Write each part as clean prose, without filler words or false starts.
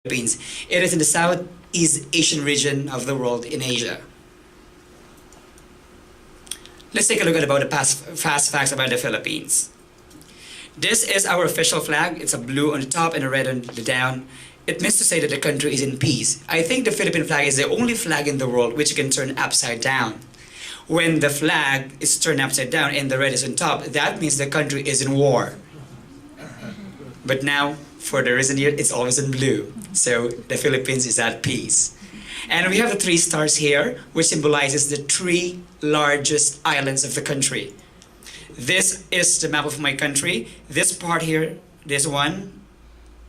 Philippines. It is in the Southeast Asian region of the world in Asia. Let's take a look at about the fast facts about the Philippines. This is our official flag. It's a blue on the top and a red on the down. It means to say that the country is in peace. I think the Philippine flag is the only flag in the world which you can turn upside down. When the flag is turned upside down and the red is on top, that means the country is in war. But now, for the reason here, it's always in blue. So the Philippines is at peace. And we have the 3 stars here, which symbolizes the 3 largest islands of the country. This is the map of my country. This part here, this one,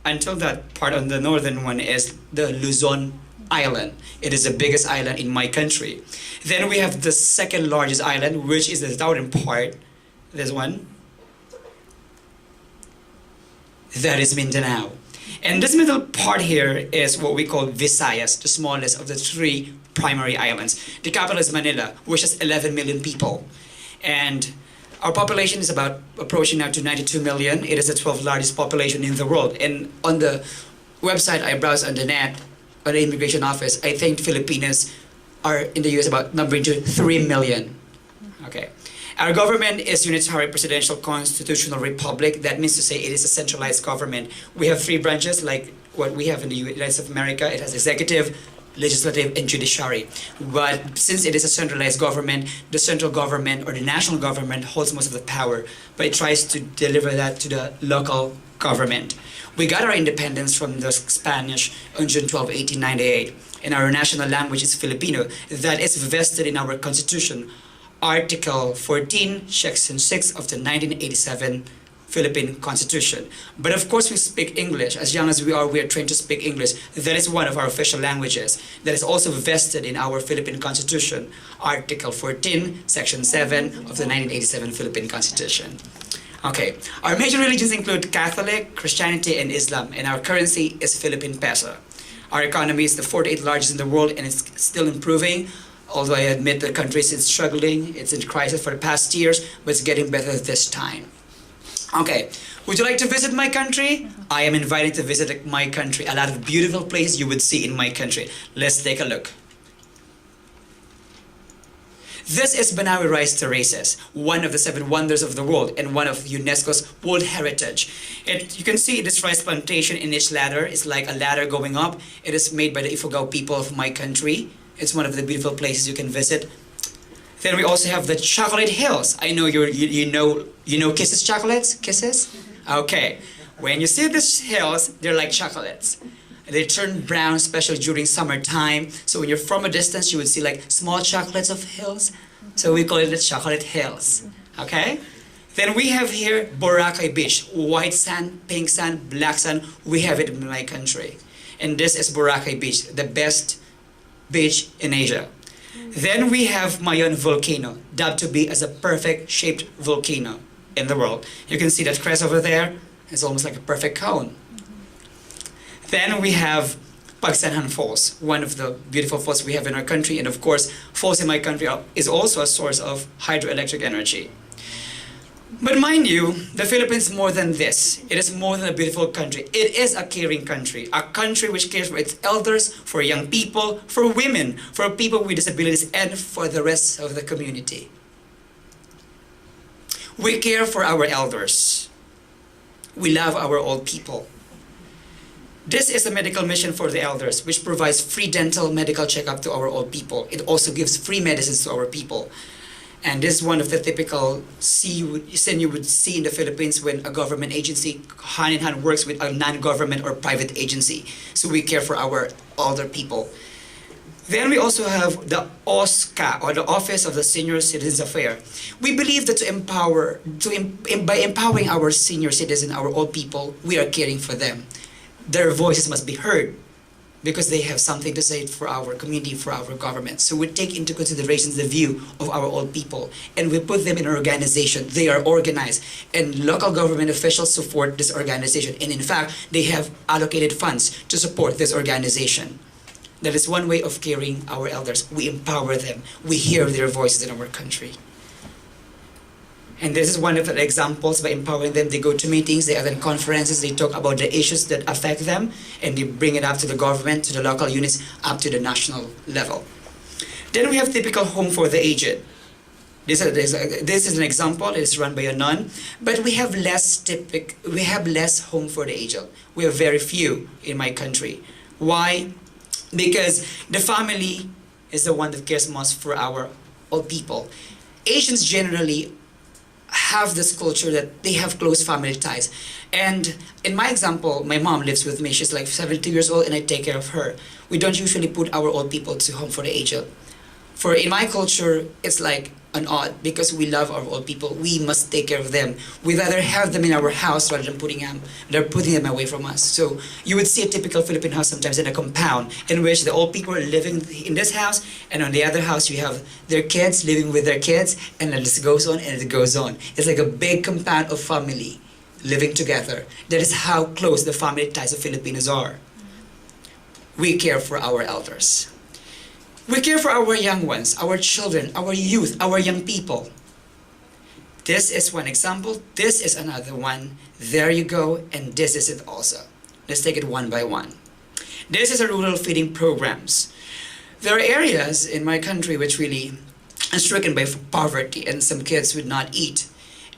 until that part on the northern one is the Luzon Island. It is the biggest island in my country. Then we have the second largest island, which is the southern part. This one. That is Mindanao. And this middle part here is what we call Visayas, the smallest of the 3 primary islands. The capital is Manila, which has 11 million people. And our population is about approaching now to 92 million. It is the 12th largest population in the world. And on the website I browsed on the net, on the immigration office, I think Filipinos are in the US about numbering to 3 million. Okay. Our government is unitary presidential constitutional republic. That means to say it is a centralized government. We have 3 branches like what we have in the United States of America. It has executive, legislative, and judiciary. But since it is a centralized government, the central government or the national government holds most of the power, but it tries to deliver that to the local government. We got our independence from the Spanish on June 12, 1898, and our national language is Filipino. That is vested in our constitution. Article 14, Section 6 of the 1987 Philippine Constitution. But of course we speak English. As young as we are trained to speak English. That is one of our official languages. That is also vested in our Philippine Constitution. Article 14, Section 7 of the 1987 Philippine Constitution. Okay, our major religions include Catholic, Christianity, and Islam, and our currency is Philippine peso. Our economy is the 48th largest in the world, and it's still improving. Although I admit the country is struggling, it's in crisis for the past years, but it's getting better this time. Okay, would you like to visit my country? I am invited to visit my country. A lot of beautiful places you would see in my country. Let's take a look. This is Banawe Rice Terraces, one of the 7 wonders of the world and one of UNESCO's World Heritage. You can see this rice plantation in each ladder. It's like a ladder going up. It is made by the Ifugao people of my country. It's one of the beautiful places you can visit. Then we also have the Chocolate Hills. I know you know Kisses chocolates? Kisses? Okay. When you see these hills, they're like chocolates. They turn brown, especially during summertime. So when you're from a distance, you would see like small chocolates of hills. So we call it the Chocolate Hills. Okay? Then we have here Boracay Beach. White sand, pink sand, black sand. We have it in my country. And this is Boracay Beach, the best beach in Asia. Then we have Mayon Volcano, dubbed to be as a perfect shaped volcano in the world. You can see that crest over there. It's almost like a perfect cone. Then we have Pagsanhan Falls, one of the beautiful falls we have in our country. And of course, falls in my country is also a source of hydroelectric energy. But mind you, the Philippines is more than this. It is more than a beautiful country. It is a caring country. A country which cares for its elders, for young people, for women, for people with disabilities, and for the rest of the community. We care for our elders. We love our old people. This is a medical mission for the elders, which provides free dental medical checkup to our old people. It also gives free medicines to our people. And this is one of the typical scene you would see in the Philippines when a government agency hand in hand works with a non-government or private agency. So we care for our older people. Then we also have the OSCA, or the Office of the Senior Citizens Affairs. We believe that by empowering our senior citizens, our old people, we are caring for them. Their voices must be heard, because they have something to say for our community, for our government. So we take into consideration the view of our old people, and we put them in an organization. They are organized, and local government officials support this organization. And in fact, they have allocated funds to support this organization. That is one way of caring our elders. We empower them. We hear their voices in our country. And this is one of the examples. By empowering them, they go to meetings, they attend conferences, they talk about the issues that affect them, and they bring it up to the government, to the local units, up to the national level. Then we have typical home for the aged. This is an example. It is run by a nun, but we have less home for the aged. We have very few in my country. Why? Because the family is the one that cares most for our old people. Asians generally have this culture that they have close family ties. And in my example, my mom lives with me. She's like 70 years old and I take care of her. We don't usually put our old people to home for the aged. For in my culture, it's like an odd, because we love our old people. We must take care of them. We rather have them in our house rather than putting them away from us. So you would see a typical Philippine house sometimes in a compound in which the old people are living in this house, and on the other house you have their kids living with their kids, and then this goes on and it goes on. It's like a big compound of family living together. That is how close the family ties of Filipinos are. We care for our elders. We care for our young ones, our children, our youth, our young people. This is one example. This is another one. There you go. And this is it also. Let's take it one by one. This is a rural feeding programs. There are areas in my country which really are stricken by poverty, and some kids would not eat.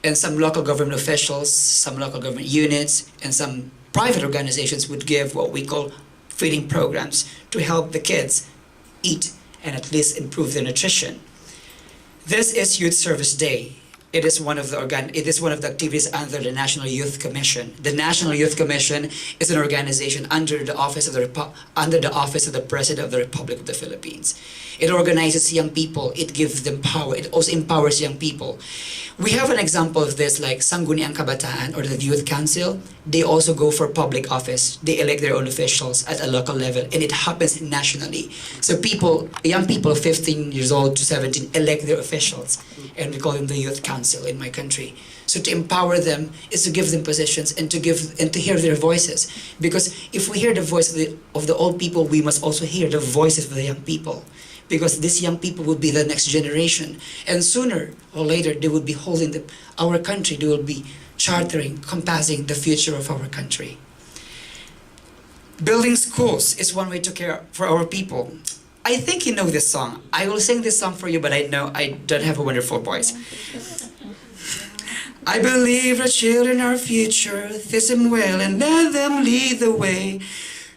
And some local government officials, some local government units, and some private organizations would give what we call feeding programs to help the kids eat and at least improve their nutrition. This is Youth Service Day. It is one of the activities under the National Youth Commission. The National Youth Commission is an organization under the office of the President of the Republic of the Philippines. It organizes young people. It gives them power. It also empowers young people. We have an example of this, like Sangguniang Kabataan or the Youth Council. They also go for public office. They elect their own officials at a local level, and it happens nationally. So young people 15 years old to 17 elect their officials, and we call them the Youth Council in my country. So to empower them is to give them positions and to hear their voices. Because if we hear the voice of the old people, we must also hear the voices of the young people. Because these young people will be the next generation. And sooner or later, they will be holding our country. They will be chartering, compassing the future of our country. Building schools is one way to care for our people. I think you know this song. I will sing this song for you, but I know I don't have a wonderful voice. I believe the children are future. Teach them well and let them lead the way.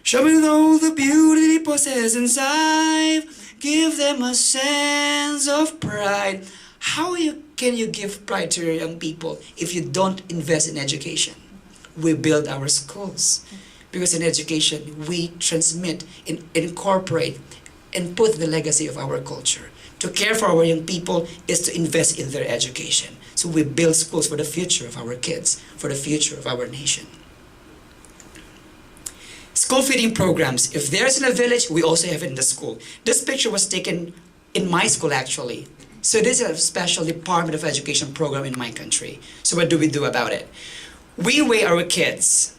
Show me all the beauty they possess inside. Give them a sense of pride. How can you give pride to your young people if you don't invest in education? We build our schools. Because in education, we transmit, incorporate, and put the legacy of our culture. To care for our young people is to invest in their education. So we build schools for the future of our kids, for the future of our nation. School feeding programs. If there's in a village, we also have it in the school. This picture was taken in my school actually. So this is a special Department of Education program in my country. So what do we do about it? We weigh our kids,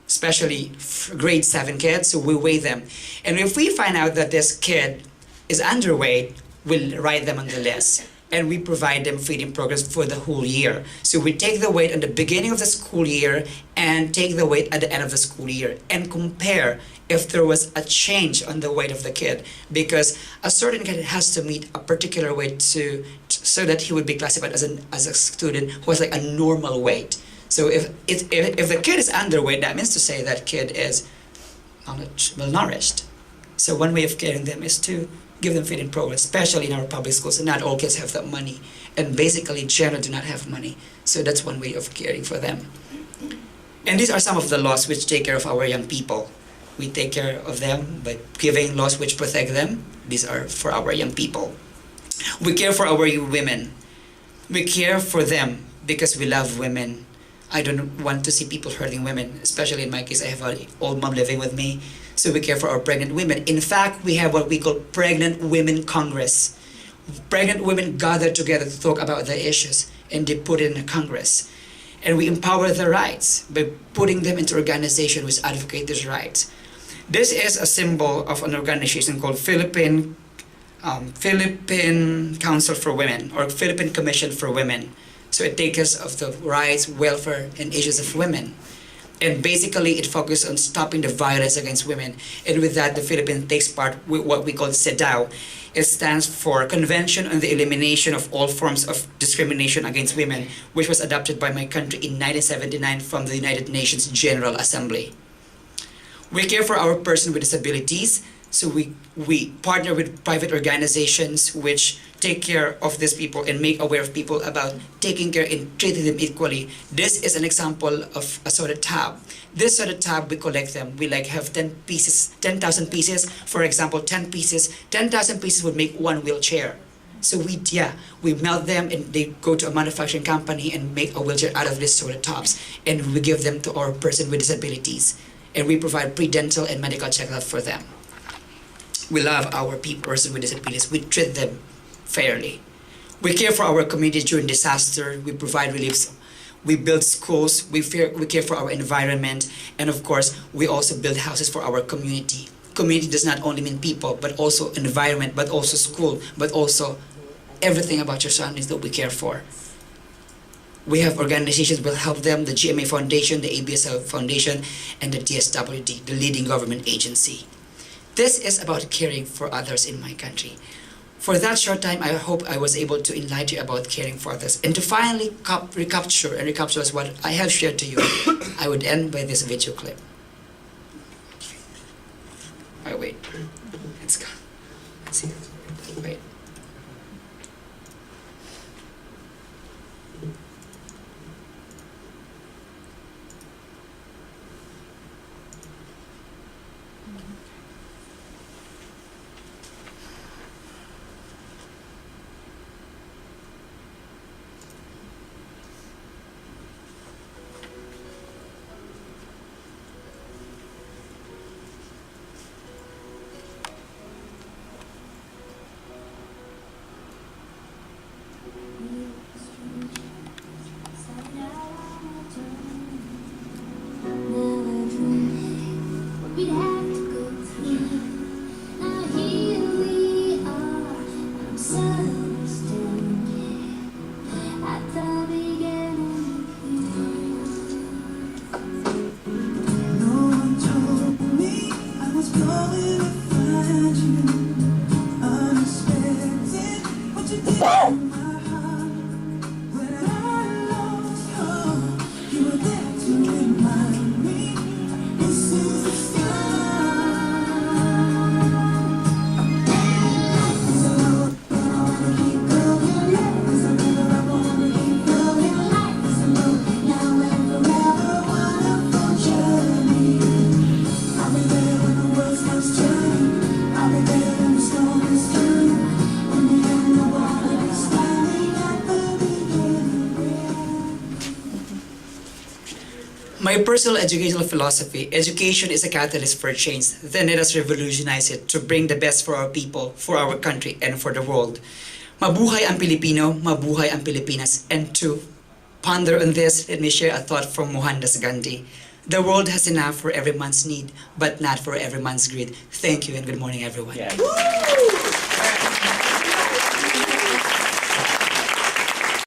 especially grade 7 kids, so we weigh them. And if we find out that this kid is underweight, we'll write them on the list. And we provide them feeding programs for the whole year. So we take the weight at the beginning of the school year and take the weight at the end of the school year and compare if there was a change on the weight of the kid. Because a certain kid has to meet a particular weight so that he would be classified as a student who has like a normal weight. So if the kid is underweight, that means to say that kid is malnourished. So one way of caring them is to give them feeding programs, especially in our public schools. And not all kids have that money. And basically, generally do not have money. So that's one way of caring for them. And these are some of the laws which take care of our young people. We take care of them by giving laws which protect them. These are for our young people. We care for our women. We care for them because we love women. I don't want to see people hurting women, especially in my case, I have an old mom living with me. So we care for our pregnant women. In fact, we have what we call Pregnant Women Congress. Pregnant women gather together to talk about the issues, and they put it in a Congress. And we empower their rights by putting them into organizations which advocate these rights. This is a symbol of an organization called Philippine Council for Women, or Philippine Commission for Women. So it takes care of the rights, welfare, and issues of women. And basically, it focuses on stopping the violence against women. And with that, the Philippines takes part with what we call CEDAW. It stands for Convention on the Elimination of All Forms of Discrimination Against Women, which was adopted by my country in 1979 from the United Nations General Assembly. We care for our persons with disabilities, so we partner with private organizations which take care of these people and make aware of people about taking care and treating them equally. This is an example of a soda tab. This soda tab, we collect them. We like have 10 pieces, 10,000 pieces. For example, 10 pieces, 10,000 pieces would make one wheelchair. So we melt them and they go to a manufacturing company and make a wheelchair out of these soda tops. And we give them to our person with disabilities. And we provide pre-dental and medical checkup for them. We love our person with disabilities. We treat them fairly. We care for our community during disaster. We provide reliefs. We build schools. We care for our environment. And of course, we also build houses for our community. Community does not only mean people, but also environment, but also school, but also everything about your surroundings that we care for. We have organizations that will help them, the GMA Foundation, the ABSL Foundation, and the DSWD, the leading government agency. This is about caring for others in my country. For that short time, I hope I was able to enlighten you about caring for others. And to finally recapture what I have shared to you, I would end by this video clip. Oh, wait. It's gone. Let's see. Wait. My personal educational philosophy, education is a catalyst for change. Then let us revolutionize it to bring the best for our people, for our country, and for the world. Mabuhay ang Pilipino, mabuhay ang Pilipinas. And to ponder on this, let me share a thought from Mohandas Gandhi. The world has enough for every man's need, but not for every man's greed. Thank you and good morning, everyone. Yeah.